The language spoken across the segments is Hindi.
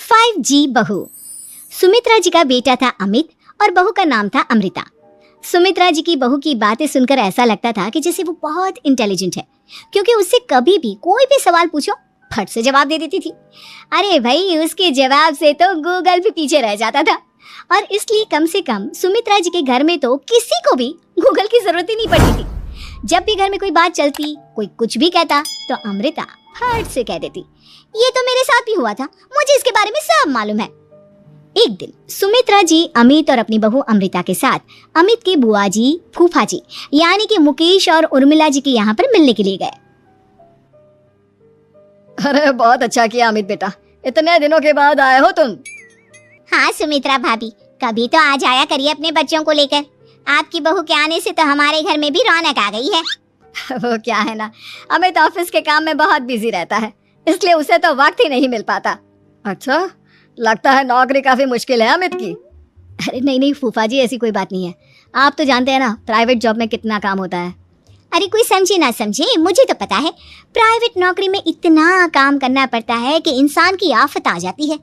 5G बहू। सुमित्रा जी का बेटा था अमित और बहू का नाम था अमृता। सुमित्रा जी की बहू की बातें सुनकर ऐसा लगता था कि जैसे वो बहुत इंटेलिजेंट है, क्योंकि उससे कभी भी कोई भी सवाल पूछो फट से जवाब दे देती थी। अरे भाई, उसके जवाब से तो गूगल भी पीछे रह जाता था। और इसलिए कम से कम सुमित्रा जी के घर में तो किसी को भी गूगल की जरूरत ही नहीं पड़ती थी। जब भी घर में कोई बात चलती, कोई कुछ भी कहता, तो अमृता फट से कह देती, ये तो मेरे साथ भी हुआ था, मुझे इसके बारे में सब मालूम है। एक दिन सुमित्रा जी अमित और अपनी बहू अमृता के साथ अमित के बुआ जी, फूफा जी यानी कि मुकेश और उर्मिला जी के यहाँ पर मिलने के लिए गए। अरे बहुत अच्छा किया अमित बेटा, इतने दिनों के बाद आए हो तुम। हाँ सुमित्रा भाभी, कभी तो आ जाया करिए अपने बच्चों को लेकर। आपकी बहू के आने से तो हमारे घर में भी रौनक आ गई है। वो क्या है ना, अमित ऑफिस के काम में बहुत बिजी रहता है, इसलिए उसे तो वक्त ही नहीं मिल पाता। अच्छा, लगता है नौकरी काफी मुश्किल है अमित की। अरे नहीं फूफा जी, ऐसी कोई बात नहीं है। आप तो जानते हैं ना प्राइवेट जॉब में कितना काम होता है। अरे कोई समझे ना समझे, मुझे तो पता है प्राइवेट नौकरी में इतना काम करना पड़ता है कि इंसान की आफत आ जाती है।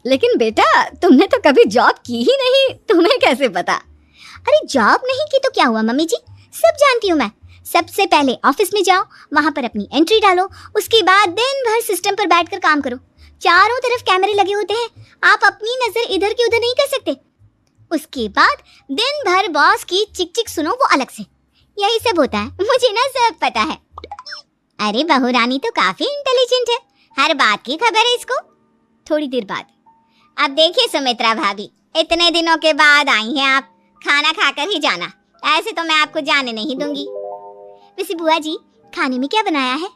लेकिन बेटा, तुमने तो कभी जॉब की ही नहीं, तुम्हें कैसे पता? अरे जॉब नहीं की तो क्या हुआ मम्मी जी, सब जानती हूँ मैं। सबसे पहले ऑफिस में जाओ, वहां पर अपनी एंट्री डालो, उसके बाद दिन भर सिस्टम पर बैठकर काम करो। चारों तरफ कैमरे लगे होते हैं, आप अपनी नजर इधर की उधर नहीं कर सकते। उसके बाद दिन भर बॉस की चिक चिक सुनो, वो अलग से। यही सब होता है, मुझे ना सब पता है। अरे बहू रानी तो काफी इंटेलिजेंट है, हर बात की खबर है इसको। थोड़ी देर बाद, अब देखिए सुमित्रा भाभी, इतने दिनों के बाद आई हैं आप, खाना खाकर ही जाना, ऐसे तो मैं आपको जाने नहीं दूंगी। वैसे बुआ जी, खाने में क्या बनाया है?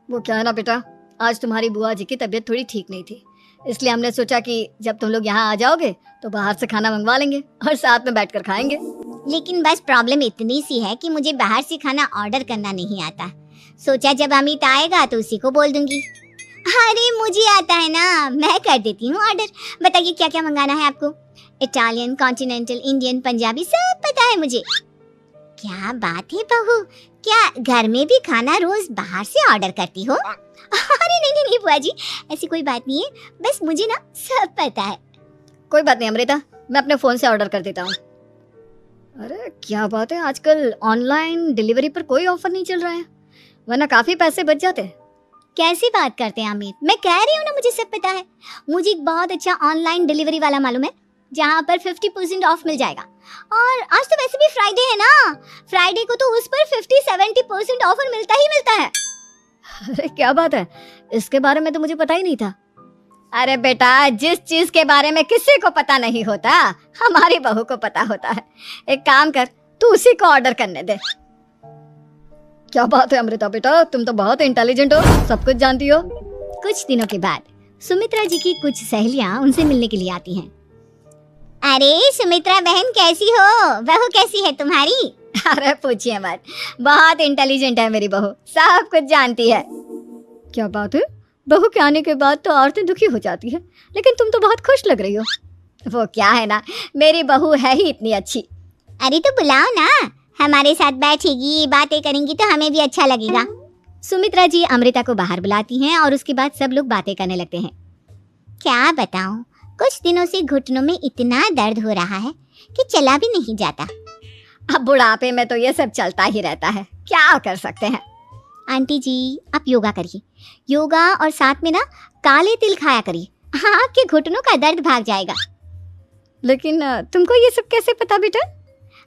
वो क्या है ना बेटा, आज तुम्हारी बुआ जी की तबीयत थोड़ी ठीक नहीं थी, इसलिए हमने सोचा कि जब तुम लोग यहाँ आ जाओगे तो बाहर से खाना मंगवा लेंगे और साथ में बैठकर खाएंगे। लेकिन बस प्रॉब्लम इतनी सी है कि मुझे बाहर से खाना ऑर्डर करना नहीं आता। सोचा जब अमित आएगा तो उसी को बोल दूंगी। अरे मुझे आता है ना, मैं कर देती हूँ ऑर्डर। बताइए क्या क्या मंगाना है आपको? इटालियन, कॉन्टिनेंटल, इंडियन, पंजाबी, सब पता है मुझे। क्या बात है बहू, क्या घर में भी खाना रोज बाहर से ऑर्डर करती हो? अरे नहीं बुआ जी, ऐसी कोई बात नहीं है, बस मुझे ना सब पता है। कोई बात नहीं अमृता, मैं अपने फोन से ऑर्डर कर देता हूँ। अरे क्या बात है, आजकल ऑनलाइन डिलीवरी पर कोई ऑफर नहीं चल रहा है, वरना काफी पैसे बच जाते। कैसी बात करते हैं अमित, मैं कह रही हूँ ना मुझे सब पता है। मुझे एक बहुत अच्छा ऑनलाइन डिलीवरी वाला मालूम है, जहाँ पर 50% ऑफ मिल जाएगा। और आज तो वैसे भी फ्राइडे है ना, फ्राइडे को तो उस पर 50-70% ऑफर मिलता ही मिलता है। अरे क्या बात है, इसके बारे में तो मुझे पता ही नहीं था। अरे बेटा, जिस चीज के बारे में किसी को पता नहीं होता, हमारी बहू को पता होता है। एक काम कर, तू उसी को ऑर्डर करने दे। क्या बात है अमृता बेटा, तुम तो बहुत इंटेलिजेंट हो, सब कुछ जानती हो। कुछ दिनों के बाद सुमित्रा जी की कुछ सहेलियां उनसे मिलने के लिए आती हैं। अरे सुमित्रा बहन कैसी हो, बहू कैसी है तुम्हारी? अरे पूछिए मत, बहुत इंटेलिजेंट है मेरी बहू, सब कुछ जानती है। क्या बात है, बहू के आने के बाद तो औरतें दुखी हो जाती है, लेकिन तुम तो बहुत खुश लग रही हो। वो क्या है ना, मेरी बहू है ही इतनी अच्छी। अरे तो बुलाओ ना, हमारे साथ बैठेगी, बातें करेंगी तो हमें भी अच्छा लगेगा। सुमित्रा जी अमृता को बाहर बुलाती हैं और उसके बाद सब लोग बातें करने लगते हैं। क्या बताऊं, कुछ दिनों से घुटनों में इतना दर्द हो रहा है कि चला भी नहीं जाता। अब बुढ़ापे में तो ये सब चलता ही रहता है, क्या कर सकते हैं। आंटी जी आप योगा करिए, योगा और साथ में ना काले तिल खाया करिए, आपके घुटनों का दर्द भाग जाएगा। लेकिन तुमको ये सब कैसे पता बेटा?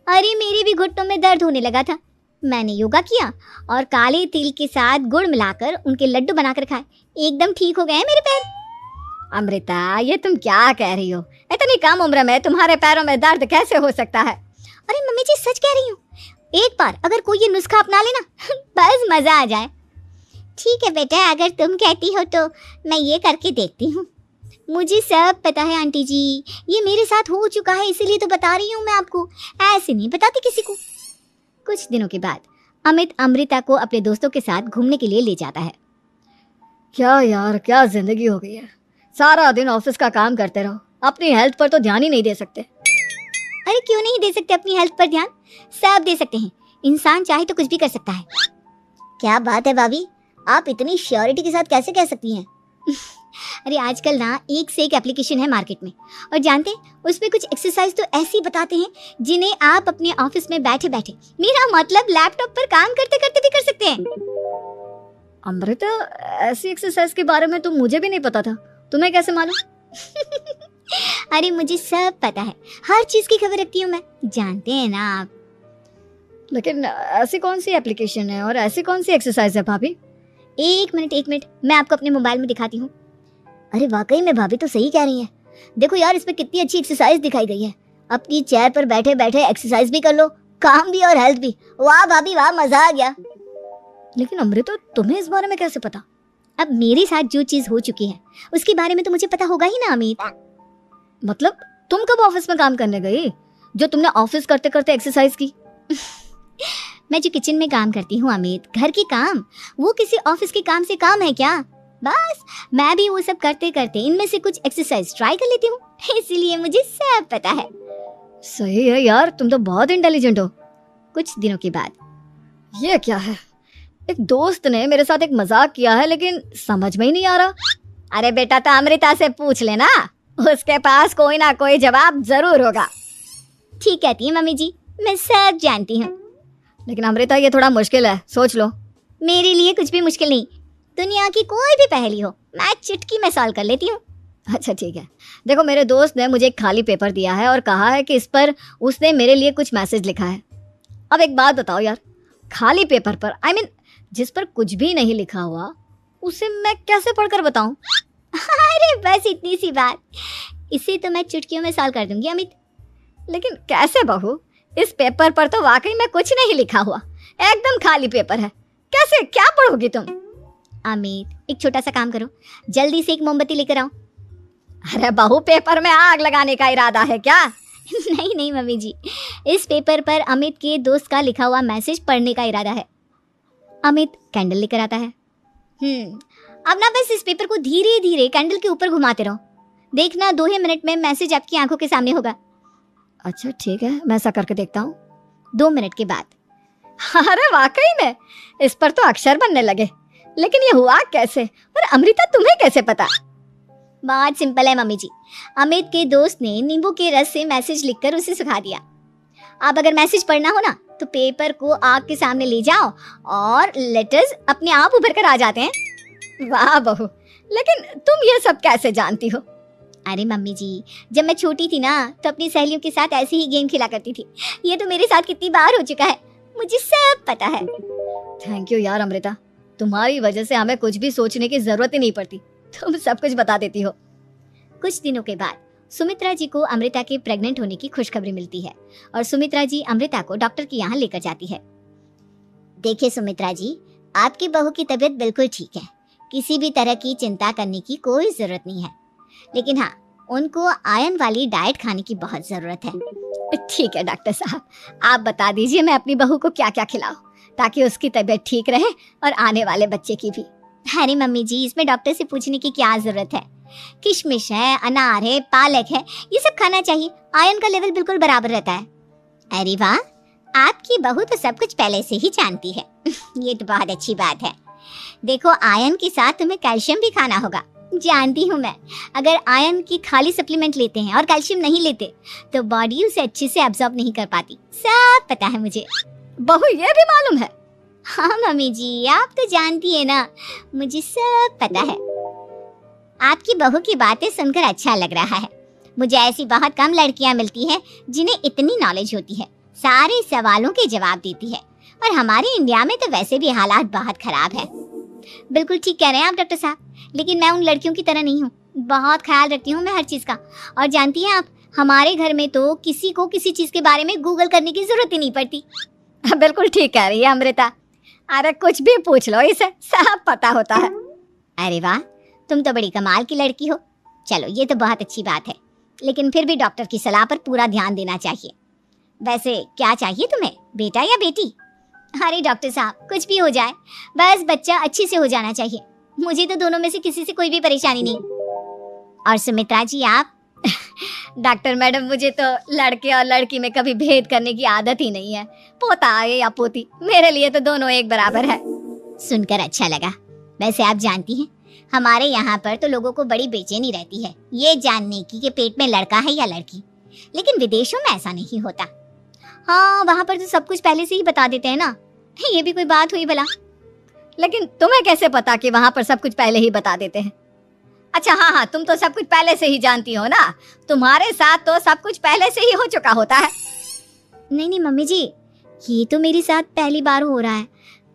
अरे मेरे भी घुटनों में दर्द होने लगा था, मैंने योगा किया और काले तिल के साथ गुड़ मिलाकर उनके लड्डू बनाकर खाए, एकदम ठीक हो गए मेरे पैर। अमृता, ये तुम क्या कह रही हो? इतनी कम उम्र में तुम्हारे पैरों में दर्द कैसे हो सकता है? अरे मम्मी जी सच कह रही हूँ, एक बार अगर कोई ये नुस्खा अपना लेना बस मजा आ जाए। ठीक है बेटा, अगर तुम कहती हो तो मैं ये करके देखती हूँ। मुझे सब पता है आंटी जी, ये मेरे साथ हो चुका है, इसीलिए तो बता रही हूँ मैं आपको, ऐसे नहीं बताती किसी को। कुछ दिनों के बाद अमित अमृता को अपने दोस्तों के साथ घूमने के लिए ले जाता है। क्या यार, क्या जिंदगी हो गई है, सारा दिन ऑफिस का काम करते रहो, अपनी हेल्थ पर तो ध्यान ही नहीं दे सकते। अरे क्यों नहीं दे सकते अपनी हेल्थ पर ध्यान, सब दे सकते हैं, इंसान चाहे तो कुछ भी कर सकता है। क्या बात है भाभी, आप इतनी श्योरिटी के साथ कैसे कह सकती हैं? अरे आजकल ना एक से एक एप्लीकेशन है मार्केट में, और जानते हैं उस पे कुछ एक्सरसाइज तो ऐसी बताते हैं जिन्हें आप अपने ऑफिस में बैठे बैठे, मेरा मतलब लैपटॉप पर काम करते करते भी कर सकते हैं। अमृता, ऐसी एक्सरसाइज के बारे में तो मुझे भी नहीं पता था, तुम्हें कैसे मालूम? अरे मुझे सब पता है, हर चीज की खबर रखती हूँ मैं, जानते हैं ना आप। लेकिन ऐसी कौन सी एप्लीकेशन है और ऐसी कौन सी एक्सरसाइज है भाभी? एक मिनट, मैं आपको अपने मोबाइल में दिखाती हूँ। अरे वाकई में भाभी तो सही कह रही है। देखो यार, इस पे कितनी अच्छी एक्सरसाइज दिखाई गई है। अपनी चेयर पर बैठे बैठे एक्सरसाइज भी कर लो, काम भी और हेल्थ भी। वाह भाभी वाह, मजा आ गया। लेकिन अमृता, तुम्हें इस बारे में कैसे पता? अब मेरे साथ जो चीज हो चुकी है उसके बारे में तो मुझे पता होगा ही ना अमित। मतलब तुम कब ऑफिस में काम करने गई जो तुमने ऑफिस करते करते एक्सरसाइज की? मैं जो किचन में काम करती हूँ अमित, घर के काम, वो किसी ऑफिस के काम से काम है क्या? बस मैं भी वो सब करते करते इनमें से कुछ एक्सरसाइज ट्राई कर लेती हूँ, इसीलिए मुझे सब पता है। सही है यार, तुम तो बहुत इंटेलिजेंट हो। कुछ दिनों के बाद, ये क्या है? एक दोस्त ने मेरे साथ एक मजाक किया है, लेकिन समझ में ही नहीं आ रहा। अरे बेटा, तो अमृता से पूछ लेना, उसके पास कोई ना कोई जवाब जरूर होगा। ठीक कहती है मम्मी जी, मैं सब जानती हूँ। लेकिन अमृता, ये थोड़ा मुश्किल है, सोच लो। मेरे लिए कुछ भी मुश्किल नहीं, दुनिया की कोई भी पहेली हो मैं चुटकी में सॉल्व कर लेती हूँ। अच्छा ठीक है, देखो मेरे दोस्त ने मुझे एक खाली पेपर दिया है और कहा है कि इस पर उसने मेरे लिए कुछ मैसेज लिखा है। अब एक बात बताओ यार, खाली पेपर पर, I mean, जिस पर कुछ भी नहीं लिखा हुआ, उसे मैं कैसे पढ़कर बताऊं? अरे बस इतनी सी बात, इसे तो मैं चुटकियों में सॉल्व कर दूंगी अमित। लेकिन कैसे बहू? इस पेपर पर तो वाकई में कुछ नहीं लिखा हुआ, एकदम खाली पेपर है, कैसे, क्या पढ़ोगी तुम? अमित, एक छोटा सा काम करो, जल्दी से एक मोमबत्ती लेकर आओ। अरे बहू, पेपर में आग लगाने का इरादा है क्या? नहीं मम्मी जी, इस पेपर पर अमित के दोस्त का लिखा हुआ मैसेज पढ़ने का इरादा है। अमित कैंडल लेकर आता है। अब ना बस इस पेपर को धीरे धीरे कैंडल के ऊपर घुमाते रहो, देखना 2 ही मिनट में मैसेज आपकी आंखों के सामने होगा। अच्छा ठीक है, मैं ऐसा करके देखता हूँ। 2 मिनट के बाद, अरे वाकई में इस पर तो अक्षर बनने लगे, लेकिन ये हुआ कैसे? और अमृता, तुम्हें कैसे पता? बहुत सिंपल है मम्मी जी, अमित के दोस्त ने नींबू के रस से मैसेज लिखकर उसे सिखा दिया। अब अगर मैसेज पढ़ना हो ना, तो पेपर को आग के सामने ले जाओ और लेटर्स अपने आप उभर कर आ जाते हैं। वाह बहू, लेकिन तुम ये सब कैसे जानती हो? अरे मम्मी जी, जब मैं छोटी थी ना, तो अपनी सहेलियों के साथ ऐसे ही गेम खेला करती थी। ये तो मेरे साथ कितनी बार हो चुका है, मुझे सब पता है। थैंक यू यार अमृता, तुम्हारी वजह से हमें कुछ भी सोचने की जरूरत ही नहीं पड़ती, तुम सब कुछ बता देती हो। कुछ दिनों के बाद सुमित्रा जी को अमृता के प्रेग्नेंट होने की खुशखबरी मिलती है और सुमित्रा जी अमृता को डॉक्टर के यहाँ लेकर जाती है। देखिए सुमित्रा जी, आपकी बहू की तबीयत बिल्कुल ठीक है, किसी भी तरह की चिंता करने की कोई जरूरत नहीं है, लेकिन हाँ, उनको आयरन वाली डाइट खाने की बहुत जरूरत है। ठीक है डॉक्टर साहब, आप बता दीजिए मैं अपनी बहू को क्या क्या खिलाऊं ताकि उसकी तबीयत ठीक रहे और आने वाले बच्चे की भी। अरे मम्मी जी, इसमें डॉक्टर से पूछने की क्या जरूरत है, किशमिश है, अनार है, पालक है, ये सब खाना चाहिए, आयरन का लेवल बिल्कुल बराबर रहता है। अरे वाह, आपकी बहू तो सब कुछ पहले से ही जानती है। ये तो बहुत अच्छी बात है। देखो, आयरन के साथ तुम्हें कैल्शियम भी खाना होगा, जानती हूँ मैं। अगर आयरन की खाली सप्लीमेंट लेते हैं और कैल्शियम नहीं लेते तो बॉडी उसे अच्छे से एब्जॉर्ब नहीं कर पाती, सब पता है मुझे। बहू, ये भी मालूम है? हाँ मम्मी जी, आप तो जानती है ना, मुझे सब पता है। आपकी बहू की बातें सुनकर अच्छा लग रहा है। मुझे ऐसी बहुत कम लड़कियां मिलती हैं जिन्हें इतनी नॉलेज होती है, सारे सवालों के जवाब देती है, और हमारे इंडिया में तो वैसे भी हालात बहुत खराब है। बिल्कुल ठीक कह रहे हैं आप डॉक्टर साहब, लेकिन मैं उन लड़कियों की तरह नहीं हूँ, बहुत ख्याल रखती हूँ मैं हर चीज का। और जानती हैं आप, हमारे घर में तो किसी को किसी चीज के बारे में गूगल करने की जरूरत ही नहीं पड़ती। बिल्कुल ठीक कह रही है अमृता, अरे कुछ भी पूछ लो, इसे सब पता होता है। अरे वाह, तुम तो बड़ी कमाल की लड़की हो। चलो, ये तो बहुत अच्छी बात है, लेकिन फिर भी डॉक्टर की सलाह पर पूरा ध्यान देना चाहिए। वैसे क्या चाहिए तुम्हें, बेटा या बेटी? अरे डॉक्टर साहब, कुछ भी हो जाए, बस बच्चा अच्छे से हो जाना चाहिए। मुझे तो दोनों में से किसी से कोई भी परेशानी नहीं। और सुमित्रा जी आप? डॉक्टर मैडम, मुझे तो लड़के और लड़की में कभी भेद करने की आदत ही नहीं है, पोता आए या पोती, मेरे लिए तो दोनों एक बराबर है। सुनकर अच्छा लगा। वैसे आप जानती हैं, हमारे यहाँ पर तो लोगों को बड़ी बेचैनी रहती है ये जानने की कि पेट में लड़का है या लड़की, लेकिन विदेशों में ऐसा नहीं होता। हाँ, वहाँ पर तो सब कुछ पहले से ही बता देते हैं ना। ये भी कोई बात हुई भला? लेकिन तुम्हें कैसे पता कि वहां पर सब कुछ पहले ही बता देते हैं? अच्छा हाँ हाँ, तुम तो सब कुछ पहले से ही जानती हो ना, तुम्हारे साथ तो सब कुछ पहले से ही हो चुका होता है। नहीं नहीं मम्मी जी, ये तो मेरे साथ पहली बार हो रहा है,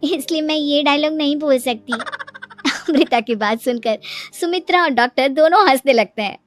इसलिए मैं ये डायलॉग नहीं बोल सकती। अमृता की बात सुनकर सुमित्रा और डॉक्टर दोनों हंसने लगते हैं।